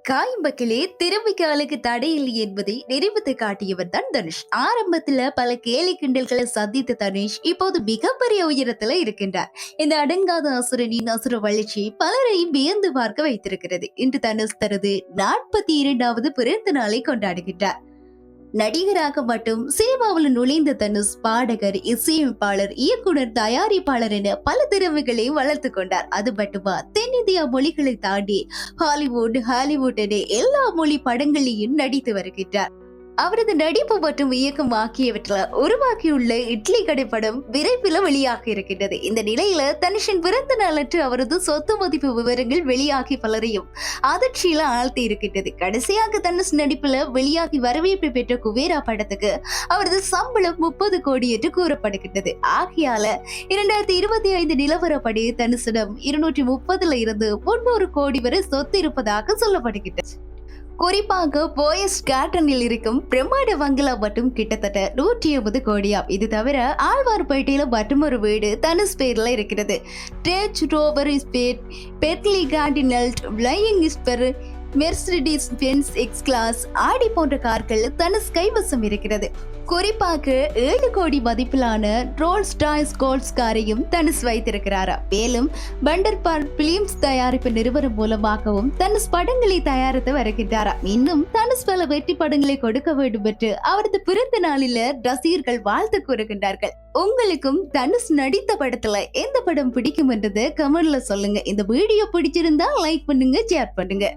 காயம்பக்கிலே திறமைக்கு தடையில்லை என்பதை நிரூபித்து காட்டியவர் தான் தனுஷ். ஆரம்பத்துல பல கேலி கிண்டல்களை சந்தித்த தனுஷ் இப்போது மிகப்பெரிய உயரத்துல இருக்கின்றார். இந்த அடங்காத அசுரனின் அசுர வளர்ச்சி பலரையும் வியந்து பார்க்க வைத்திருக்கிறது. இன்று தனுஷ் தனது 42வது பிறந்த நாளை கொண்டாடுகின்றார். நடிகராக மட்டும் சினிமாவில் நுழைந்த தனுஷ் பாடகர், இசையமைப்பாளர், இயக்குனர், தயாரிப்பாளர் என பல திறமைகளை வளர்த்து கொண்டார். அது மட்டுமா தென்னிந்தியா மொழிகளை தாண்டி ஹாலிவுட் என எல்லா மொழி படங்களையும் நடித்து வருகின்றார். அவரது நடிப்பு மற்றும் இயக்கம் ஆகியவற்றில் உருவாக்கியுள்ள இட்லி கடை படம் விரைவில் வெளியாக இருக்கின்றது. இந்த நிலையில தனுஷின் பிறந்த நாளன்று அவரது சொத்து மதிப்பு விவரங்கள் வெளியாகி பலரையும் அதிர்ச்சியில ஆழ்த்தி இருக்கின்றது. கடைசியாக தனுஷ் நடிப்புல வெளியாகி வரவேற்பு பெற்ற குபேரா படத்துக்கு அவரது சம்பளம் 30 கோடி என்று கூறப்படுகின்றது. ஆகையால 2025 நிலவரப்படி தனுஷிடம் 230 இருந்து 300 கோடி வரை சொத்து இருப்பதாக சொல்லப்படுகின்றது. குறிப்பாக போயஸ் கார்டனில் இருக்கும் பிரம்மாண்ட பங்களா மட்டும் கிட்டத்தட்ட 180 கோடியாம். இது தவிர ஆழ்வார்பேட்டையில மற்றொரு வீடு தனுஷ் பேர்ல இருக்கிறது. ரேஞ்ச் ரோவர் ஸ்பேட், Bentley Continental, Flying Spur, Mercedes Benz X class, Audi போன்ற கார்கள் தனுஷ் கைவசம் இருக்கிறது. குறிப்பாக 7 கோடி மதிப்பிலான ரோல்ஸ் ராய்ஸ் கோல்ட்ஸ் காரையும் தனுஷ் வைத்திருக்கிறாரா. மேலும் பண்டர் பார்க் பிலிம்ஸ் தயாரிப்பு நிறுவனம் மூலமாகவும் தனுஷ் படங்களை தயாரித்து வருகின்றாரா. இன்னும் தனுஷ் பல வெற்றி படங்களை கொடுக்க வேண்டும் என்று அவரது பிறந்த நாளில ரசிகர்கள் வாழ்த்து கூறுகின்றார்கள். உங்களுக்கும் தனுஷ் நடித்த படத்துல எந்த படம் பிடிக்கும் என்றது கமெண்ட்ல சொல்லுங்க. இந்த வீடியோ பிடிச்சிருந்தா லைக் பண்ணுங்க, ஷேர் பண்ணுங்க.